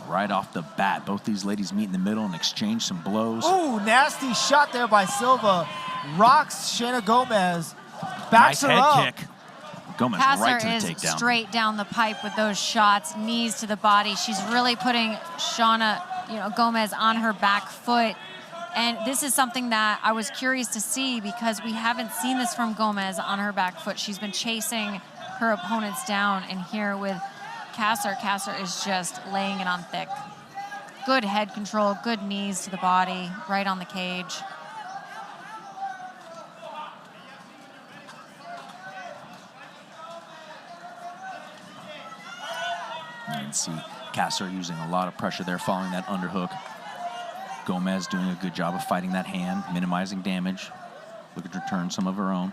right off the bat. Both these ladies meet in the middle and exchange some blows. Ooh, nasty shot there by Silva. Rocks Shanna Gomez. Backs her up. Nice head kick. Gomez Casser right to the is takedown. straight down the pipe with those shots, knees to the body. She's really putting Shanna, Gomez on her back foot. And this is something that I was curious to see because we haven't seen this from Gomez on her back foot. She's been chasing her opponents down, and here with Casser is just laying it on thick. Good head control, good knees to the body, right on the cage. You can see Casser using a lot of pressure there following that underhook. Gomez doing a good job of fighting that hand, minimizing damage. Looking to return some of her own.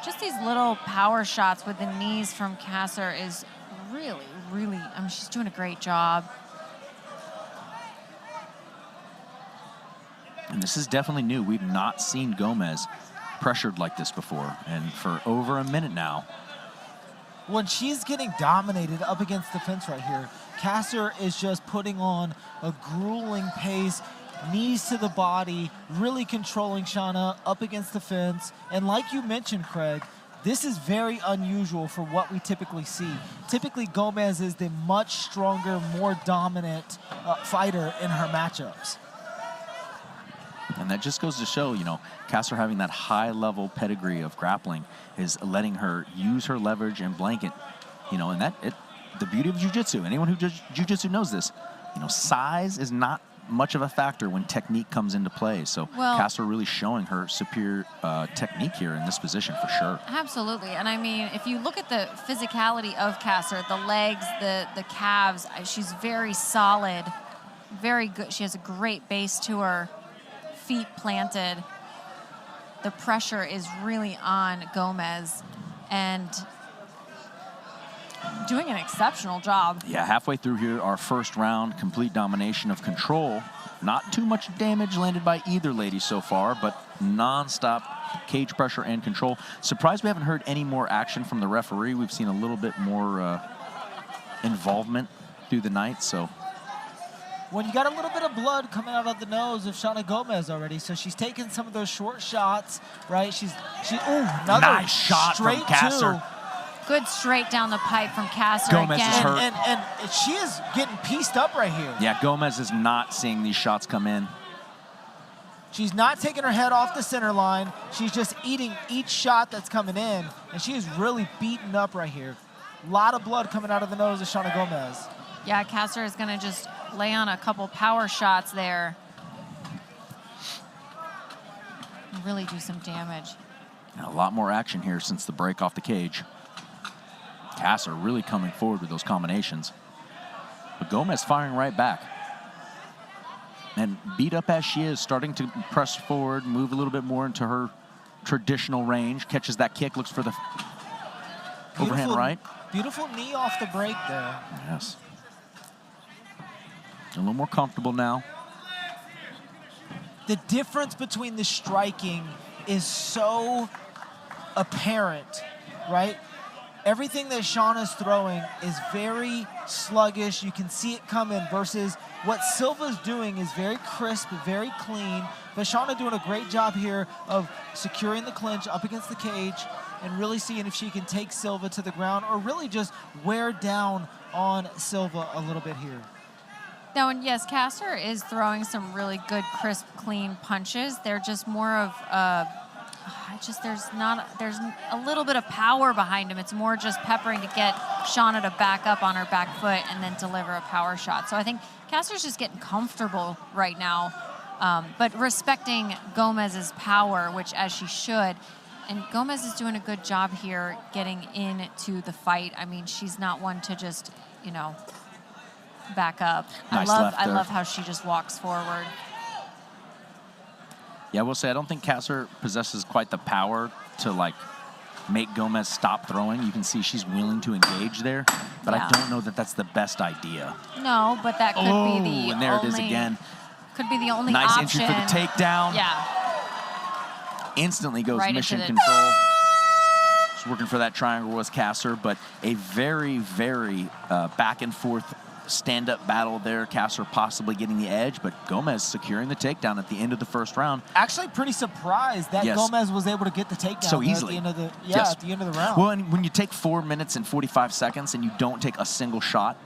Just these little power shots with the knees from Casser is really, she's doing a great job. And this is definitely new. We've not seen Gomez pressured like this before, and for over a minute now. When she's getting dominated up against the fence right here, Casser is just putting on a grueling pace, knees to the body, really controlling Shanna up against the fence. And like you mentioned, Craig, this is very unusual for what we typically see. Typically, Gomez is the much stronger, more dominant fighter in her matchups. And that just goes to show, Casser having that high-level pedigree of grappling is letting her use her leverage and blanket, and the beauty of jiu-jitsu. Anyone who does jiu-jitsu knows this. Size is not much of a factor when technique comes into play. So Casser really showing her superior technique here in this position for sure. Absolutely. And I mean, if you look at the physicality of Casser, the legs, the calves, she's very solid, very good. She has a great base to her, feet planted. The pressure is really on Gomez and doing an exceptional job. Yeah, halfway through here, our first round, complete domination of control. Not too much damage landed by either lady so far, but non-stop cage pressure and control. Surprised we haven't heard any more action from the referee. We've seen a little bit more involvement through the night, so. When you got a little bit of blood coming out of the nose of Shanna Gomez already, so she's taking some of those short shots, right? Another nice shot from Casser. Good straight down the pipe from Casser Gomez again. is hurt. And she is getting pieced up right here. Yeah, Gomez is not seeing these shots come in. She's not taking her head off the center line. She's just eating each shot that's coming in, and she is really beaten up right here. A lot of blood coming out of the nose of Shanna Gomez. Yeah, Casser is going to just lay on a couple power shots there. And really do some damage. And a lot more action here since the break off the cage. Casser really coming forward with those combinations. But Gomez firing right back. And beat up as she is, starting to press forward, move a little bit more into her traditional range. Catches that kick, looks for the overhand right. Beautiful knee off the break there. Yes. A little more comfortable now. The difference between the striking is so apparent, right? Everything that Shanna's throwing is very sluggish. You can see it coming versus what Silva's doing is very crisp, very clean. But Shanna doing a great job here of securing the clinch up against the cage and really seeing if she can take Silva to the ground or really just wear down on Silva a little bit here. Now, and yes, Casser is throwing some really good, crisp, clean punches. They're just more of, there's a little bit of power behind him. It's more just peppering to get Shanna to back up on her back foot and then deliver a power shot. So I think Casser's just getting comfortable right now, but respecting Gomez's power, which as she should. And Gomez is doing a good job here getting into the fight. I mean, she's not one to just, back up. Nice I love how she just walks forward. Yeah, I will say I don't think Casser possesses quite the power to make Gomez stop throwing. You can see she's willing to engage there, but I don't know that that's the best idea. No, but that could be the and there it is again. Could be the only nice option. entry for the takedown. Yeah. Instantly goes Right mission into the- control. working for that triangle was Casser, but a very, very back and forth stand-up battle there. Casser possibly getting the edge, but Gomez securing the takedown at the end of the first round. Actually, pretty surprised that Gomez was able to get the takedown so easily at the end of the at the end of the round. Well, and when you take 4 minutes and 45 seconds and you don't take a single shot,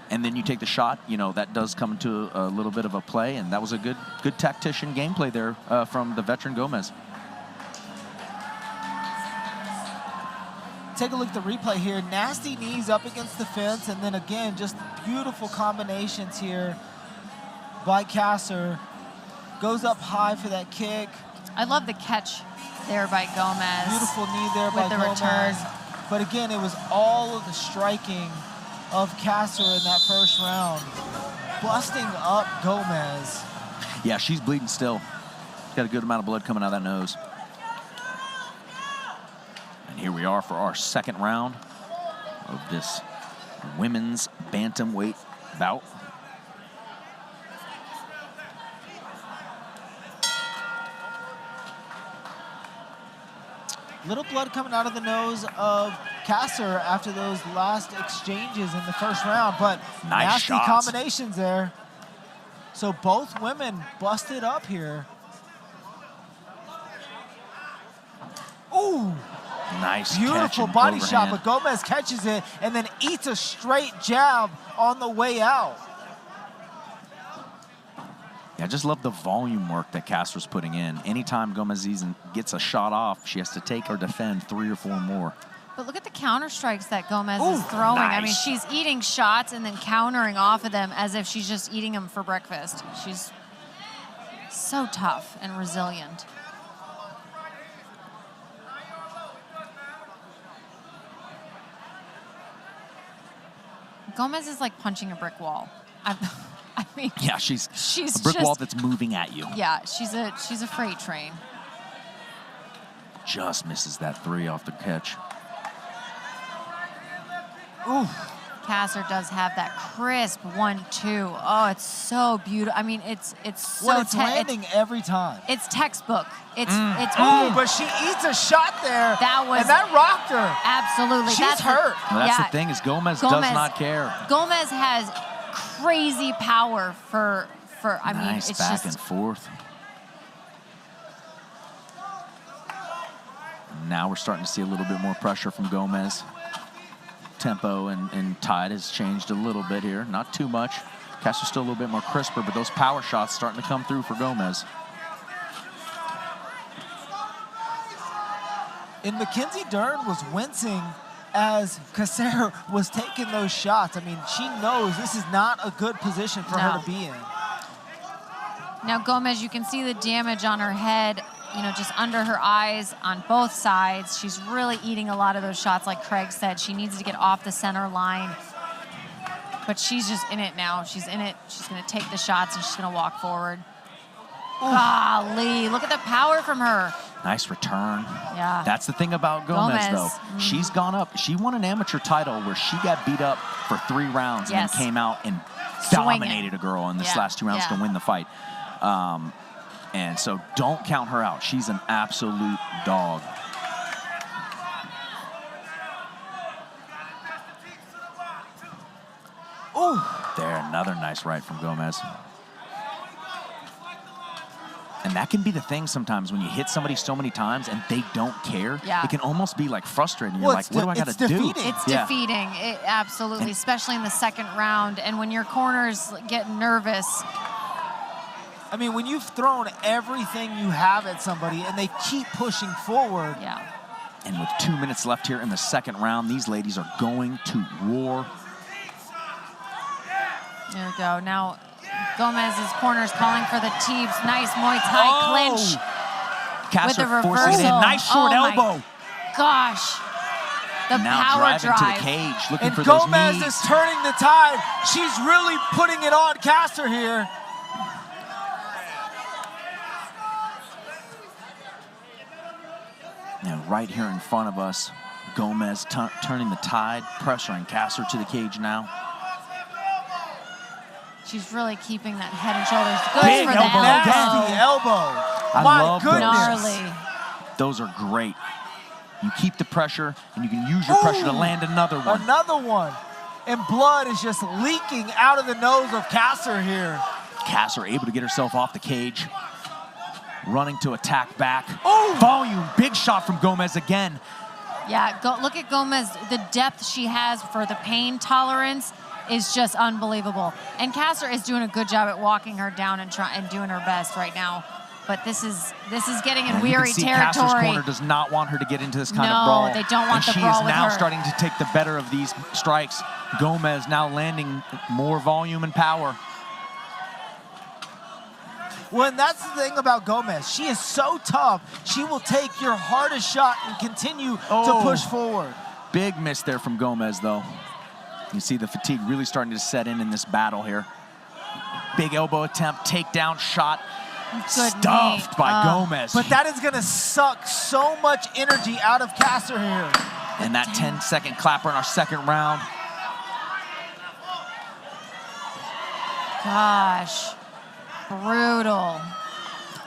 and then you take the shot, you know, that does come into a little bit of a play, and that was a good tactician gameplay there from the veteran Gomez. Take a look at the replay here. Nasty knees up against the fence, and then again, just beautiful combinations here by Casser. Goes up high for that kick. I love the catch there by Gomez. Beautiful knee there by the Gomez. return. But again, it was all of the striking of Casser in that first round, busting up Gomez. Yeah, she's bleeding still. Got a good amount of blood coming out of that nose. And here we are for our second round of this women's bantamweight bout. Little blood coming out of the nose of Casser after those last exchanges in the first round, but nice nasty shots. combinations there. So both women busted up here. Ooh. Nice beautiful catch body overhand. shot, but Gomez catches it and then eats a straight jab on the way out. Yeah, I just love the volume work that Casser's putting in. Anytime Gomez gets a shot off, she has to take or defend 3 or 4 more. But look at the counter strikes that Gomez is throwing. Nice. I mean, she's eating shots and then countering off of them as if she's just eating them for breakfast. She's so tough and resilient. Gomez is like punching a brick wall. I mean, yeah, she's a brick wall that's moving at you. Yeah, she's a freight train. Just misses that 3 off the catch. Ooh. Casser does have that crisp 1-2. Oh, it's so beautiful. I mean, it's so well, it's landing every time. It's textbook. It's but she eats a shot there. And that rocked her. Absolutely. She's hurt. Well, that's the thing is Gomez does not care. Gomez has crazy power for I mean, nice it's back just and forth. Now we're starting to see a little bit more pressure from Gomez. Tempo and tide has changed a little bit here. Not too much. Casser's still a little bit more crisper, but those power shots starting to come through for Gomez. And Mackenzie Dern was wincing as Casser was taking those shots. I mean, she knows this is not a good position for her to be in. Now Gomez, you can see the damage on her head, you know, just under her eyes on both sides. She's really eating a lot of those shots, like Craig said. She needs to get off the center line. But she's just in it now. She's in it. She's going to take the shots, and she's going to walk forward. Golly, look at the power from her. Nice return. Yeah. That's the thing about Gomez, though. She's gone up. She won an amateur title where she got beat up for 3 rounds and then came out and dominated a girl in this last 2 rounds to win the fight. And so don't count her out. She's an absolute dog. Ooh. There, another nice right from Gomez. And that can be the thing sometimes when you hit somebody so many times and they don't care. Yeah. It can almost be like frustrating. You're like, what do I got to do? It's defeating, absolutely, especially in the second round. And when your corners get nervous. I mean, when you've thrown everything you have at somebody and they keep pushing forward. Yeah. And with 2 minutes left here in the second round, these ladies are going to war. There we go. Now, Gomez's corner's calling for the Teebs. Nice Muay Thai clinch. Casser with the forcing it in. Nice short elbow. Gosh. The now power driving drive. to the cage, looking and for Gomez those knees. is turning the tide. She's really putting it on Casser here. Now, right here in front of us, Gomez turning the tide, pressuring Casser to the cage now. She's really keeping that head and shoulders. Good Big for elbow. the Nasty elbow. I My love goodness. Gnarly. Those are great. You keep the pressure, and you can use your pressure to land another one. Another one. And blood is just leaking out of the nose of Casser here. Casser able to get herself off the cage. Running to attack back. Oh! Volume, big shot from Gomez again. Yeah, look at Gomez. The depth she has for the pain tolerance is just unbelievable. And Casser is doing a good job at walking her down and doing her best right now. But this is getting in weary you can see territory. Casser's corner does not want her to get into this kind of No, brawl. they don't want the brawl And with she is now her. starting to take the better of these strikes. Gomez now landing more volume and power. Well, and that's the thing about Gomez. She is so tough. She will take your hardest shot and continue to push forward. Big miss there from Gomez, though. You see the fatigue really starting to set in this battle here. Big elbow attempt, takedown shot. Good Stuffed knee. by Gomez. But that is going to suck so much energy out of Casser here. And that 10-second clapper in our second round. Gosh, brutal.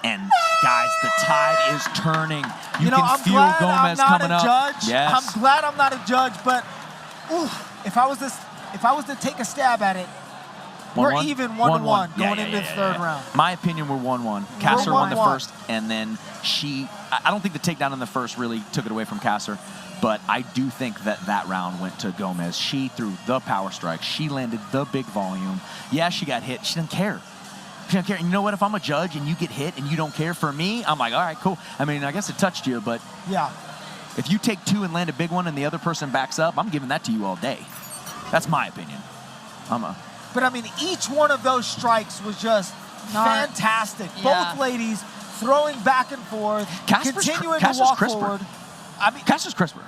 And guys, the tide is turning. You know, can I'm feel glad Gomez I'm not coming a up. judge. Yes. I'm glad I'm not a judge, but if I was to take a stab at it, we're 1-1? even 1-1 Yeah, going yeah, into yeah, the yeah, third yeah. round. My opinion, we're 1-1. Casser won the 1-1. first, and then I don't think the takedown in the first really took it away from Casser, but I do think that round went to Gomez. She threw the power strike. She landed the big volume. Yeah, she got hit. She didn't care. She didn't care. And you know what? If I'm a judge and you get hit and you don't care, for me, I'm like, all right, cool. I mean, I guess it touched you, but Yeah. if you take two and land a big one and the other person backs up, I'm giving that to you all day. That's my opinion. But I mean, each one of those strikes was just fantastic. Yeah. Both ladies throwing back and forth, continuing to walk forward. I mean, Casser's crisper.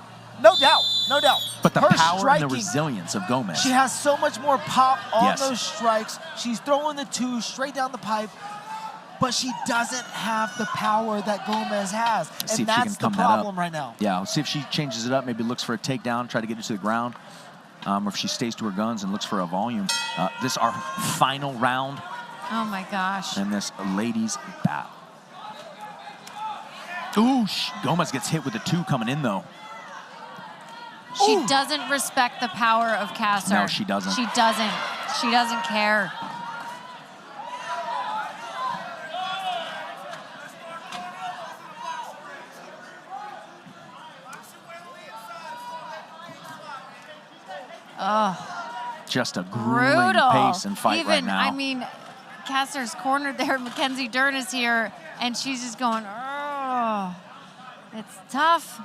no doubt, no doubt. But the Her power striking, and the resilience of Gomez. she has so much more pop on Yes. those strikes. She's throwing the two straight down the pipe, but she doesn't have the power that Gomez has. See if she And that's can the come that up. problem right now. Yeah, we'll see if she changes it up, maybe looks for a takedown, try to get it to the ground, or if she stays to her guns and looks for a volume. This is our final round Oh my gosh. in this ladies' battle. Ooh, Gomez gets hit with the two coming in, though. She doesn't respect the power of Casser. No, she doesn't. She doesn't. She doesn't care. Just a grueling Brutal. pace and fight Even, right now. I mean, Casser's cornered there. Mackenzie Dern is here, and she's just going, oh. It's tough.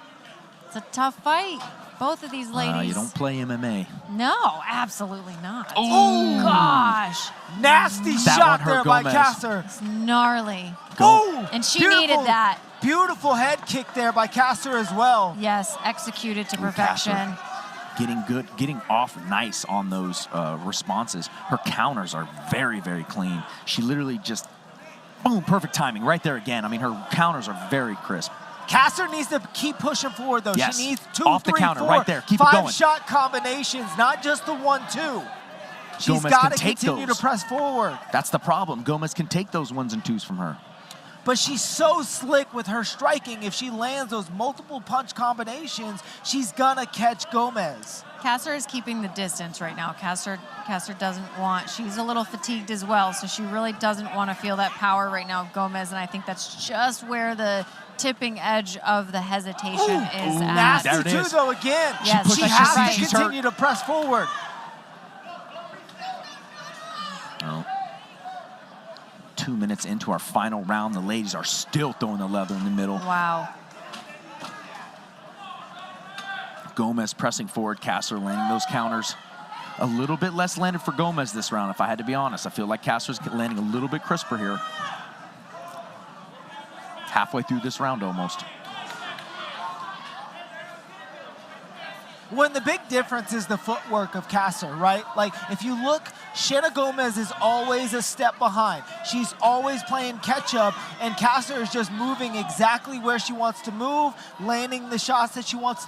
It's a tough fight. Both of these ladies. You don't play MMA. No, absolutely not. Oh, Gosh. Nasty That shot one hurt there by Gomez. Casser. It's gnarly. Oh, And she beautiful, needed that. Beautiful head kick there by Casser as well. Yes, executed to Ooh, perfection. Casser getting off nice on those responses. Her counters are very, very clean. She literally just, boom, perfect timing right there again. I mean, her counters are very crisp. Casser needs to keep pushing forward, though. Yes. She needs Off the counter, four, right there. Keep it going. 5-shot combinations, not just the 1-2. She's Gomez got can to take continue those. to press forward. That's the problem. Gomez can take those 1s and 2s from her. But she's so slick with her striking. If she lands those multiple punch combinations, she's going to catch Gomez. Casser is keeping the distance right now. Casser doesn't want, she's a little fatigued as well, so she really doesn't want to feel that power right now of Gomez, and I think that's just where the tipping edge of the hesitation is at. There it Nasty, too, is. though, again. Yes, she but has she's right. to She's continue to press forward. Oh. 2 minutes into our final round, the ladies are still throwing the leather in the middle. Wow. Gomez pressing forward, Casser landing those counters. A little bit less landed for Gomez this round, if I had to be honest. I feel like Casser's landing a little bit crisper here. Halfway through this round almost. When the big difference is the footwork of Casser, right? Like, if you look, Shanna Gomez is always a step behind. She's always playing catch-up, and Casser is just moving exactly where she wants to move, landing the shots that she wants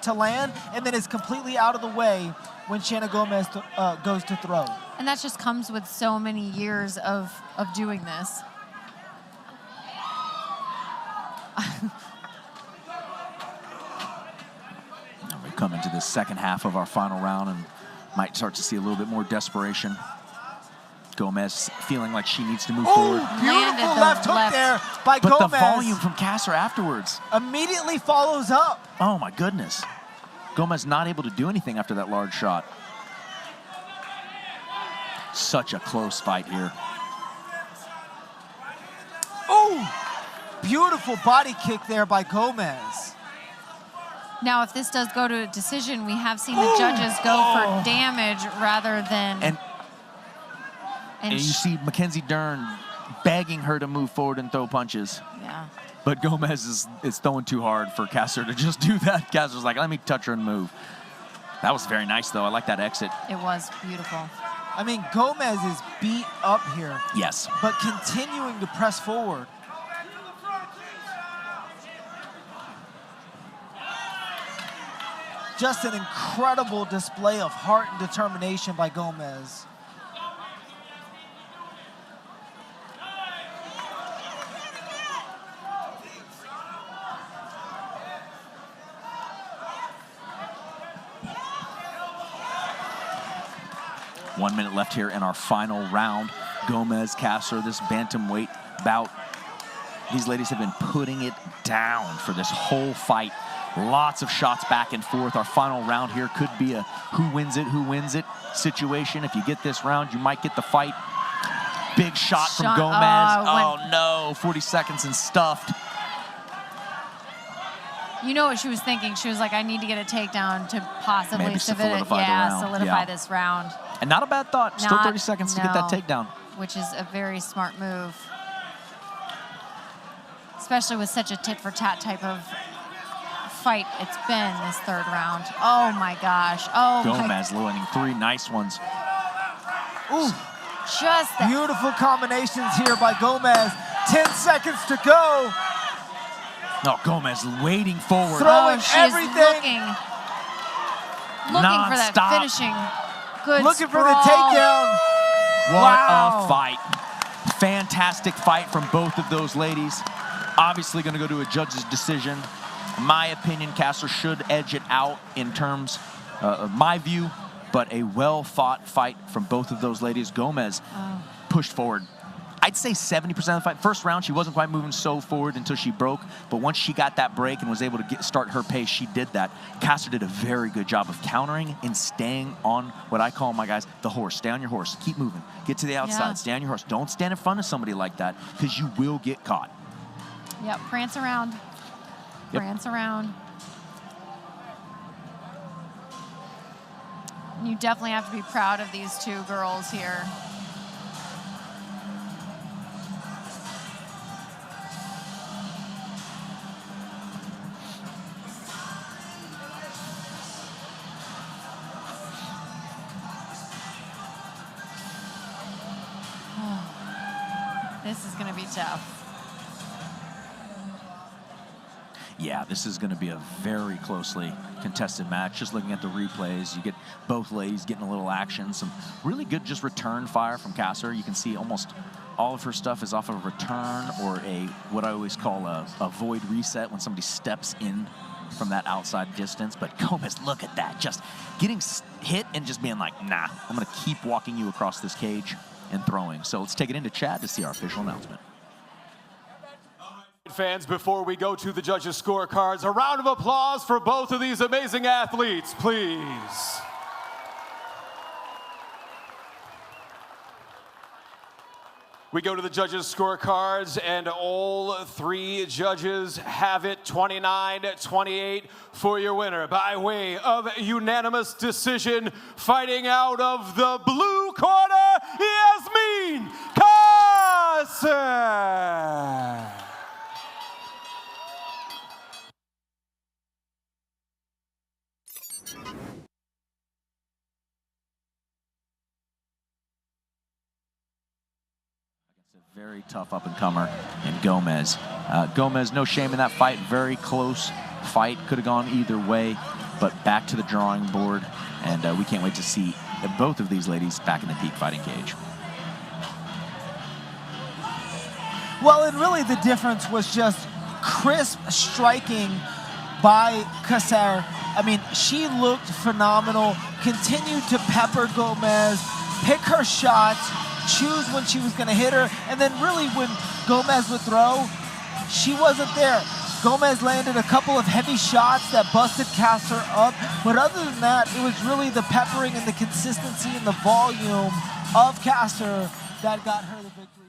to land, and then is completely out of the way when Shanna Gomez goes to throw. And that just comes with so many years of doing this. the second half of our final round and might start to see a little bit more desperation. Gomez feeling like she needs to move forward. Beautiful left hook there by Gomez. But the volume from Casser afterwards. Immediately follows up. Oh, my goodness. Gomez not able to do anything after that large shot. Such a close fight here. Oh, beautiful body kick there by Gomez. Now, if this does go to a decision, we have seen the judges go for damage rather than... And you see Mackenzie Dern begging her to move forward and throw punches. Yeah. But Gomez is throwing too hard for Casser to just do that. Casser's like, let me touch her and move. That was very nice, though. I like that exit. It was beautiful. I mean, Gomez is beat up here. Yes. But continuing to press forward. Just an incredible display of heart and determination by Gomez. One minute left here in our final round. Gomez, Casser, this bantamweight bout. These ladies have been putting it down for this whole fight. Lots of shots back and forth. Our final round here could be a who wins it situation. If you get this round, you might get the fight. Big shot from Gomez. Oh no, 40 seconds and stuffed. You know what she was thinking. She was like, I need to get a takedown to possibly maybe solidify this round. And not a bad thought. Still 30 seconds to get that takedown. Which is a very smart move. Especially with such a tit-for-tat type of fight it's been this third round. Oh my gosh. Oh, Gomez landing 3 nice ones. Ooh. Just that. Beautiful combinations here by Gomez. 10 seconds to go. No, Gomez waiting forward. Throwing everything. Looking for that finishing. Good Looking sprawl. for the takedown. What a fight. Fantastic fight from both of those ladies. Obviously going to go to a judge's decision. In my opinion, Casser should edge it out in terms of my view, but a well-fought fight from both of those ladies. Gomez pushed forward. I'd say 70% of the fight. First round, she wasn't quite moving so forward until she broke, but once she got that break and was able to start her pace, she did that. Casser did a very good job of countering and staying on what I call, my guys, the horse. Stay on your horse. Keep moving. Get to the outside. Stay on your horse. Don't stand in front of somebody like that because you will get caught. Yep, prance around. Yep. Prance around. You definitely have to be proud of these two girls here. This is going to be tough. Yeah, this is going to be a very closely contested match. Just looking at the replays, you get both ladies getting a little action. Some really good just return fire from Casser. You can see almost all of her stuff is off of a return or a what I always call a void reset when somebody steps in from that outside distance. But Gomez, look at that. Just getting hit and just being like, nah, I'm going to keep walking you across this cage and throwing. So let's take it into chat to see our official announcement. Fans, before we go to the judges' scorecards, a round of applause for both of these amazing athletes, please. We go to the judges' scorecards, and all 3 judges have it 29-28 for your winner. By way of unanimous decision, fighting out of the blue corner, Iasmim Casser. Very tough up-and-comer in Gomez. Gomez, no shame in that fight. Very close fight. Could have gone either way, but back to the drawing board. And we can't wait to see both of these ladies back in the peak fighting cage. Well, and really the difference was just crisp striking by Casser. I mean, she looked phenomenal, continued to pepper Gomez, pick her shots, choose when she was going to hit her, and then really when Gomez would throw, she wasn't there. Gomez landed a couple of heavy shots that busted Casser up, but other than that, it was really the peppering and the consistency and the volume of Casser that got her the victory.